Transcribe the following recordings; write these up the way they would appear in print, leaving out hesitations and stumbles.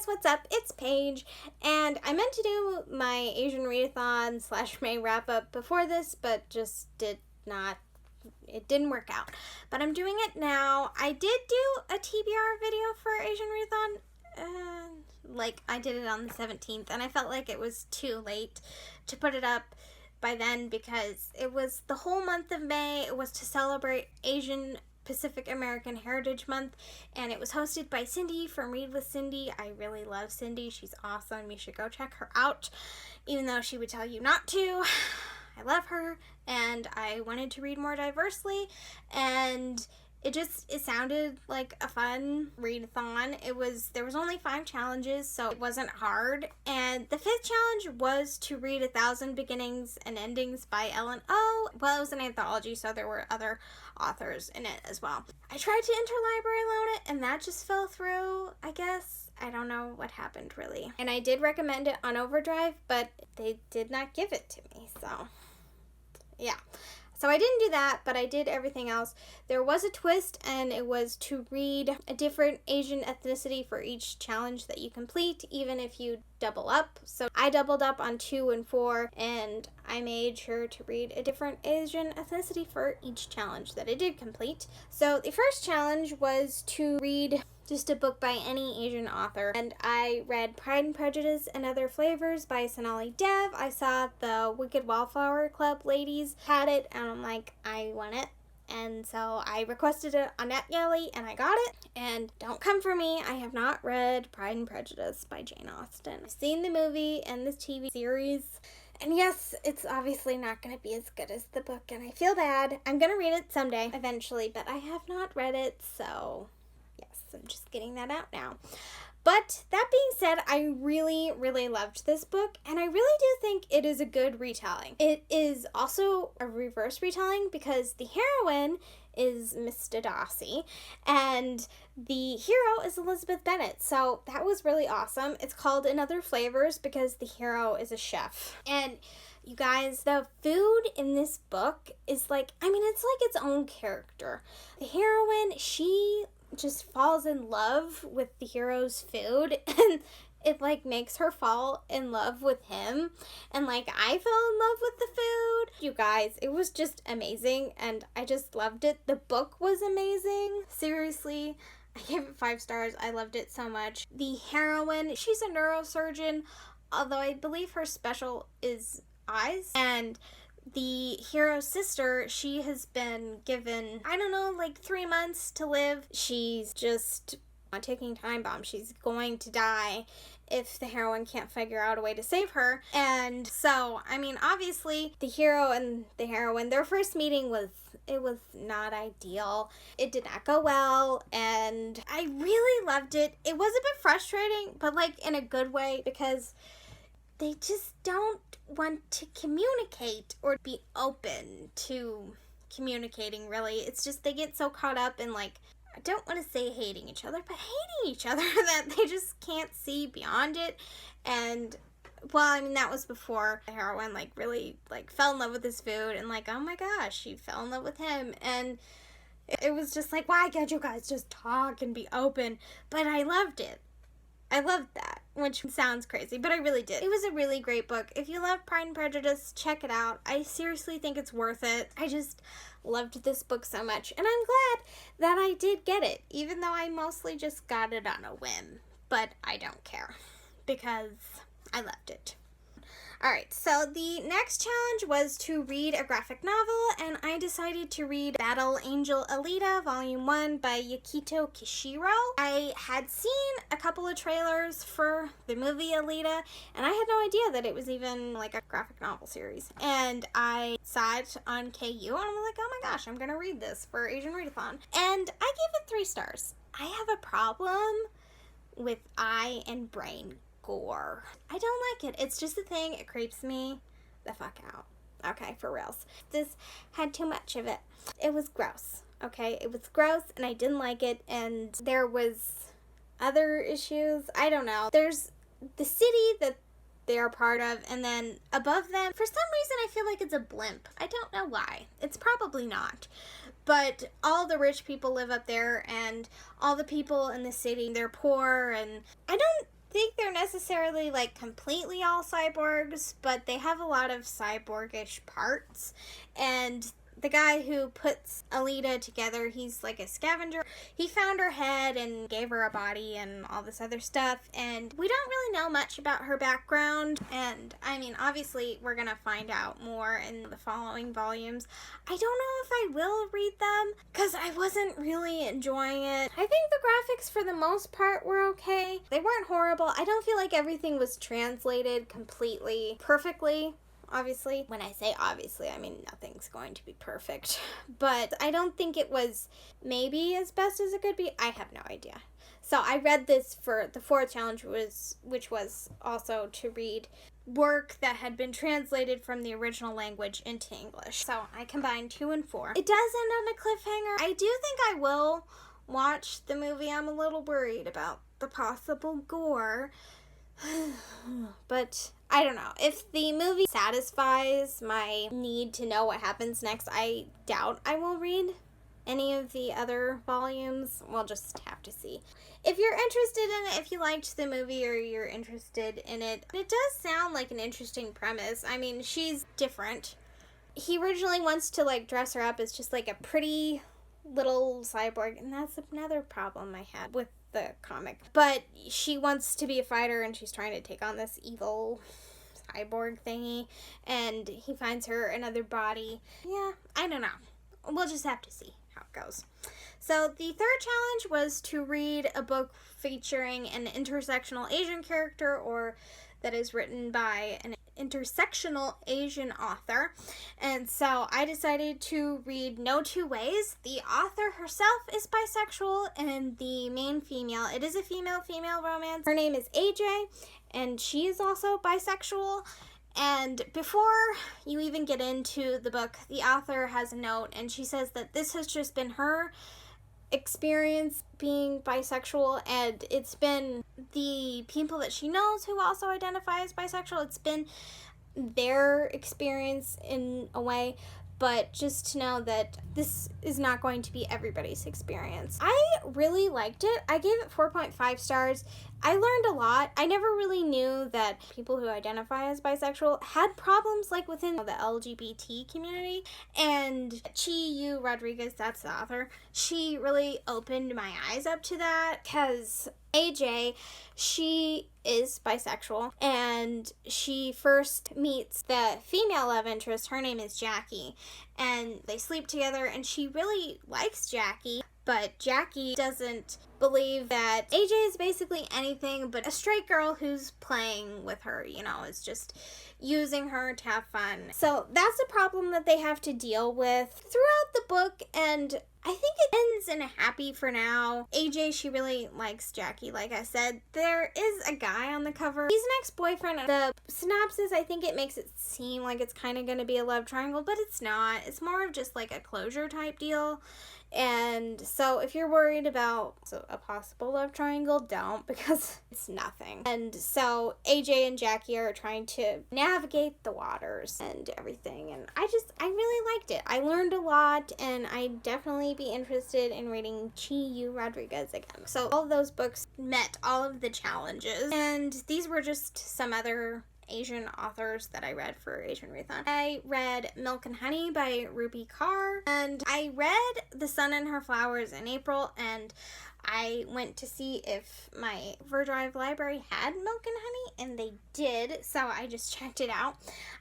guys, what's up? It's Paige, and I meant to do my Asian readathon / May wrap up before this, but just it didn't work out. But I'm doing it now. I did do a TBR video for Asian readathon, I did it on the 17th, and I felt like it was too late to put it up by then because it was the whole month of May. It was to celebrate Asian Pacific American Heritage Month, and it was hosted by Cindy from Read with Cindy. I really love Cindy. She's awesome. You should go check her out, even though she would tell you not to. I love her, and I wanted to read more diversely, and it sounded like a fun readathon. There was only 5 challenges, so it wasn't hard. And the 5th challenge was to read 1,000 Beginnings and Endings by Ellen O. Well, it was an anthology, so there were other authors in it as well. I tried to interlibrary loan it, and that just fell through, I guess. I don't know what happened, really. And I did recommend it on Overdrive, but they did not give it to me, so yeah. So I didn't do that, but I did everything else. There was a twist, and it was to read a different Asian ethnicity for each challenge that you complete, even if you double up. So I doubled up on 2 and 4, and I made sure to read a different Asian ethnicity for each challenge that I did complete. So the first challenge was to read just a book by any Asian author, and I read Pride and Prejudice and Other Flavors by Sonali Dev. I saw the Wicked Wallflower Club ladies had it, and I'm like, I want it. And so I requested it on NetGalley, and I got it. And don't come for me, I have not read Pride and Prejudice by Jane Austen. I've seen the movie and this TV series, and yes, it's obviously not going to be as good as the book, and I feel bad. I'm going to read it someday, eventually, but I have not read it, so I'm just getting that out now. But that being said, I really, really loved this book, and I really do think it is a good retelling. It is also a reverse retelling because the heroine is Mr. Darcy, and the hero is Elizabeth Bennet. So that was really awesome. It's called In Other Flavors because the hero is a chef. And you guys, the food in this book is it's like its own character. The heroine, she just falls in love with the hero's food, and it makes her fall in love with him, and I fell in love with the food. You guys, it was just amazing, and I just loved it. The book was amazing. Seriously, I gave it 5 stars. I loved it so much. The heroine, she's a neurosurgeon, although I believe her special is eyes, and the hero's sister, she has been given, 3 months to live. She's just taking time bombs. She's going to die if the heroine can't figure out a way to save her. And so, obviously, the hero and the heroine, their first meeting was not ideal. It did not go well, and I really loved it. It was a bit frustrating, but in a good way, because they just don't want to communicate or be open to communicating, really. It's just they get so caught up in, I don't want to say hating each other, but hating each other that they just can't see beyond it. And, that was before the heroine, really, fell in love with his food, and, oh my gosh, she fell in love with him. And it was just why can't you guys just talk and be open? But I loved it. I loved that, which sounds crazy, but I really did. It was a really great book. If you love Pride and Prejudice, check it out. I seriously think it's worth it. I just loved this book so much, and I'm glad that I did get it, even though I mostly just got it on a whim. But I don't care, because I loved it. Alright, so the next challenge was to read a graphic novel, and I decided to read Battle Angel Alita, Volume 1 by Yukito Kishiro. I had seen a couple of trailers for the movie Alita, and I had no idea that it was even a graphic novel series. And I saw it on KU, and I'm like, oh my gosh, I'm gonna read this for Asian Readathon. And I gave it 3 stars. I have a problem with eye and brain gore. I don't like it. It's just a thing. It creeps me the fuck out. Okay, for reals. This had too much of it. It was gross. Okay, it was gross, and I didn't like it, and there was other issues. I don't know. There's the city that they are part of, and then above them, for some reason, I feel like it's a blimp. I don't know why. It's probably not. But all the rich people live up there, and all the people in the city, they're poor, and I don't they're necessarily like completely all cyborgs, but they have a lot of cyborgish parts. And the guy who puts Alita together, he's like a scavenger. He found her head and gave her a body and all this other stuff. And we don't really know much about her background. And I mean, obviously, we're going to find out more in the following volumes. I don't know if I will read them because I wasn't really enjoying it. I think the graphics for the most part were okay. They weren't horrible. I don't feel like everything was translated completely perfectly. Obviously, when I say obviously, I mean nothing's going to be perfect, but I don't think it was maybe as best as it could be. I have no idea. So I read this for the fourth challenge, which was also to read work that had been translated from the original language into English. So I combined 2 and 4. It does end on a cliffhanger. I do think I will watch the movie. I'm a little worried about the possible gore. But I don't know. If the movie satisfies my need to know what happens next, I doubt I will read any of the other volumes. We'll just have to see. If you're interested in it, if you liked the movie or you're interested in it, it does sound like an interesting premise. I mean, she's different. He originally wants to like dress her up as just like a pretty little cyborg, and that's another problem I had with the comic. But she wants to be a fighter and she's trying to take on this evil cyborg thingy, and he finds her another body. Yeah, I don't know. We'll just have to see how it goes. So the third challenge was to read a book featuring an intersectional Asian character, or that is written by an intersectional Asian author. And so I decided to read No Two Ways. The author herself is bisexual, and the main female, it is a female-female romance. Her name is AJ, and she is also bisexual. And before you even get into the book, the author has a note, and she says that this has just been her experience being bisexual, and it's been the people that she knows who also identify as bisexual, it's been their experience in a way, but just to know that this is not going to be everybody's experience. I really liked it. I gave it 4.5 stars. I learned a lot. I never really knew that people who identify as bisexual had problems like within the LGBT community. And Chi Yu Rodriguez, that's the author, she really opened my eyes up to that, because AJ, she is bisexual, and she first meets the female love interest. Her name is Jackie, and they sleep together, and she really likes Jackie, but Jackie doesn't believe that AJ is basically anything but a straight girl who's playing with her, you know, is just using her to have fun. So that's a problem that they have to deal with throughout the book, and I think it ends in a happy for now. AJ, she really likes Jackie, like I said. There is a guy on the cover. He's an ex-boyfriend. The synopsis, I think it makes it seem like it's kind of going to be a love triangle, but it's not. It's more of just like a closure type deal. And so if you're worried about a possible love triangle, don't, because it's nothing. And so AJ and Jackie are trying to navigate the waters and everything, and I really liked it. I learned a lot, and I'd definitely be interested in reading Chi Yu Rodriguez again. So all of those books met all of the challenges, and these were just some other Asian authors that I read for Asian Readathon. I read Milk and Honey by Ruby Carr, and I read The Sun and Her Flowers in April, and I went to see if my Verdrive library had Milk and Honey, and they did, so I just checked it out.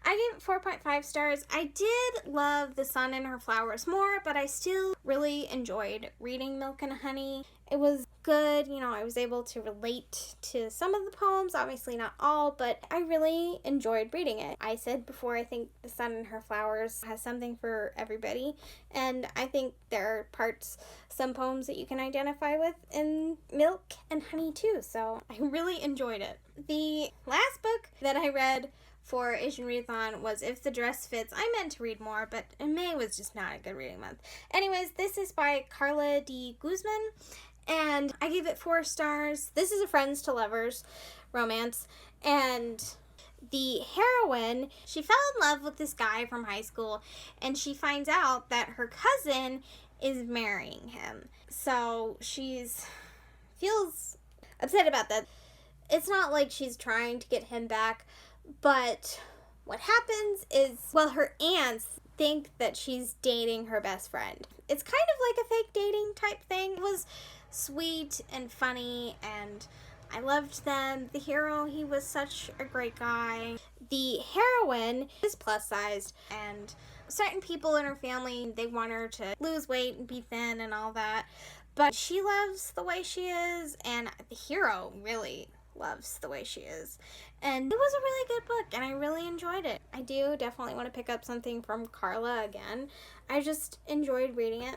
I gave it 4.5 stars. I did love The Sun and Her Flowers more, but I still really enjoyed reading Milk and Honey. It was good, you know, I was able to relate to some of the poems, obviously not all, but I really enjoyed reading it. I said before, I think The Sun and Her Flowers has something for everybody, and I think there are parts, some poems that you can identify with in Milk and Honey too, so I really enjoyed it. The last book that I read for Asian Readathon was If the Dress Fits. I meant to read more, but May was just not a good reading month. Anyways, this is by Carla D. Guzman, and I gave it 4 stars. This is a friends to lovers romance, and the heroine, she fell in love with this guy from high school, and she finds out that her cousin is marrying him. So feels upset about that. it's not like she's trying to get him back, but what happens is, well, her aunts think that she's dating her best friend. It's kind of like a fake dating type thing. It was sweet and funny, and I loved them. The hero, he was such a great guy. The heroine is plus sized, and certain people in her family, they want her to lose weight and be thin and all that, but she loves the way she is, and the hero really loves the way she is. And it was a really good book, and I really enjoyed it. I do definitely want to pick up something from Carla again. I just enjoyed reading it.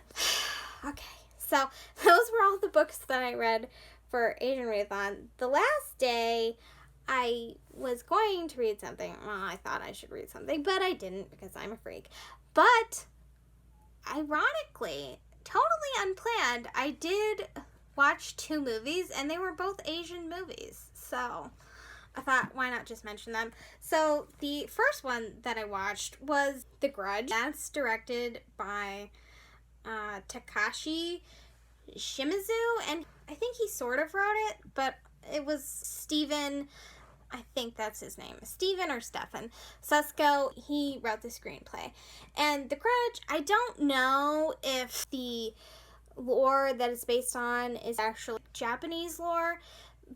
Okay, so those were all the books that I read for Asian Readathon. The last day, I was going to read something. Well, I thought I should read something, but I didn't because I'm a freak. But, ironically, totally unplanned, I did watch 2 movies, and they were both Asian movies. So, I thought, why not just mention them? So, the first one that I watched was The Grudge. That's directed by Takashi Shimizu, and I think he sort of wrote it, but it was Steven, I think that's his name, Steven or Stefan Susko. He wrote the screenplay. And The Grudge, I don't know if the lore that it's based on is actually Japanese lore,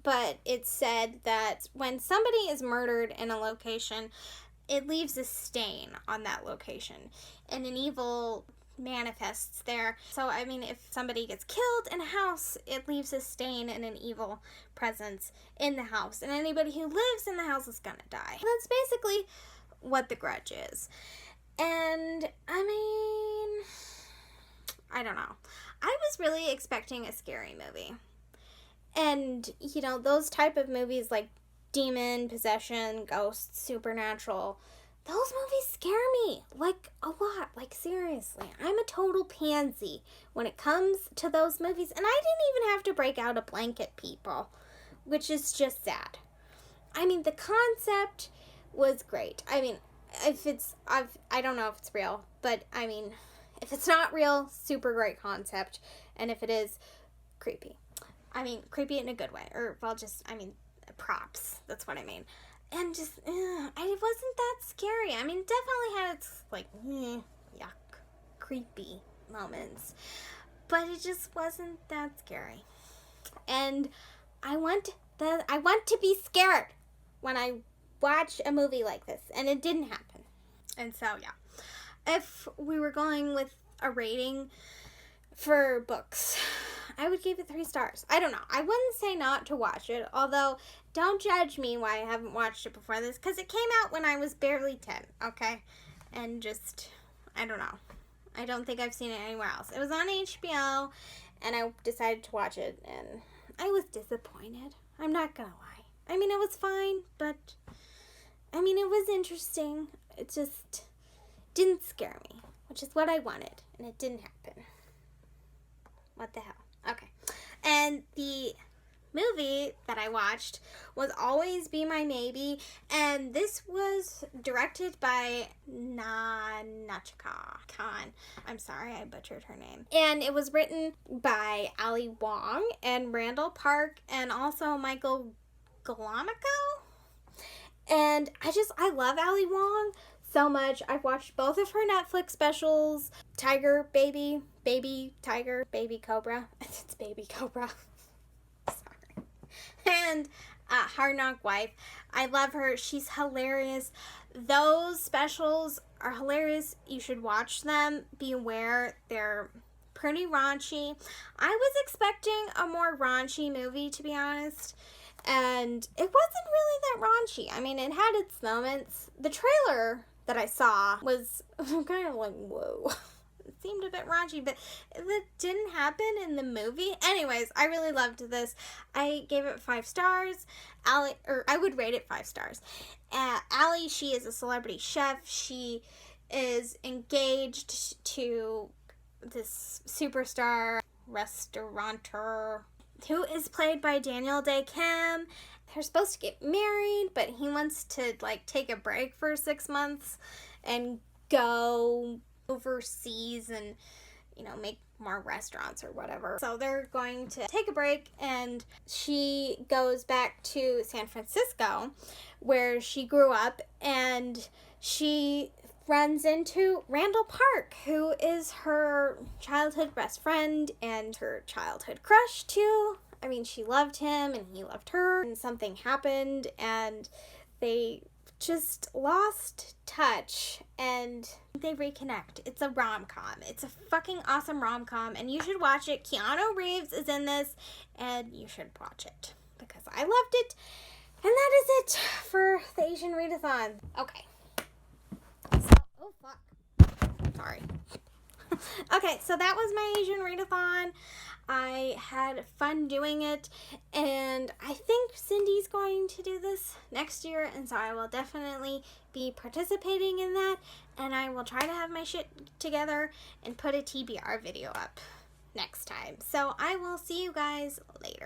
but it said that when somebody is murdered in a location, it leaves a stain on that location, and an evil manifests there. So, I mean, if somebody gets killed in a house, it leaves a stain and an evil presence in the house, and anybody who lives in the house is gonna die. That's basically what The Grudge is. And, I mean, I don't know. I was really expecting a scary movie. And, you know, those type of movies like demon, possession, ghosts, supernatural, those movies scare me, like, a lot. Like, seriously. I'm a total pansy when it comes to those movies. And I didn't even have to break out a blanket, people, which is just sad. I mean, the concept was great. I mean, I don't know if it's real, but, I mean, if it's not real, super great concept. And if it is, creepy. I mean, creepy in a good way. Or, well, just, I mean, props. That's what I mean. And just, it wasn't that scary. I mean, definitely had its, like, yuck, creepy moments. But it just wasn't that scary. And I want to be scared when I watch a movie like this. And it didn't happen. And so, yeah. If we were going with a rating for books, I would give it 3 stars. I don't know. I wouldn't say not to watch it, although don't judge me why I haven't watched it before this, because it came out when I was barely 10, okay? And just, I don't know. I don't think I've seen it anywhere else. It was on HBO, and I decided to watch it, and I was disappointed. I'm not gonna lie. I mean, it was fine, but, I mean, it was interesting. It just didn't scare me, which is what I wanted, and it didn't happen. What the hell? Okay. And the movie that I watched was Always Be My Maybe, and this was directed by Nachika Khan. I'm sorry, I butchered her name. And it was written by Ali Wong and Randall Park and also Michael Galamico. And I love Ali Wong so much. I've watched both of her Netflix specials, Tiger Baby, Baby Tiger, Baby Cobra. It's Baby Cobra. Sorry. And Hard Knock Wife. I love her. She's hilarious. Those specials are hilarious. You should watch them. Be aware they're pretty raunchy. I was expecting a more raunchy movie, to be honest. And it wasn't really that raunchy. I mean, it had its moments. The trailer that I saw was kind of like, whoa. It seemed a bit raunchy, but it didn't happen in the movie. Anyways, I really loved this. I gave it 5 stars. I would rate it 5 stars. Allie, she is a celebrity chef. She is engaged to this superstar restaurateur who is played by Daniel Day Kim. They're supposed to get married, but he wants to, like, take a break for 6 months and go overseas and, you know, make more restaurants or whatever. So they're going to take a break, and she goes back to San Francisco where she grew up, and she runs into Randall Park, who is her childhood best friend and her childhood crush too. I mean, she loved him and he loved her, and something happened and they just lost touch and they reconnect. It's a rom-com. It's a fucking awesome rom-com, and you should watch it. Keanu Reeves is in this, and you should watch it because I loved it. And that is it for the Asian Readathon. Okay. So, oh fuck. Sorry. Okay, so that was my Asian Readathon. I had fun doing it, and I think Cindy's going to do this next year, and so I will definitely be participating in that, and I will try to have my shit together and put a TBR video up next time. So I will see you guys later.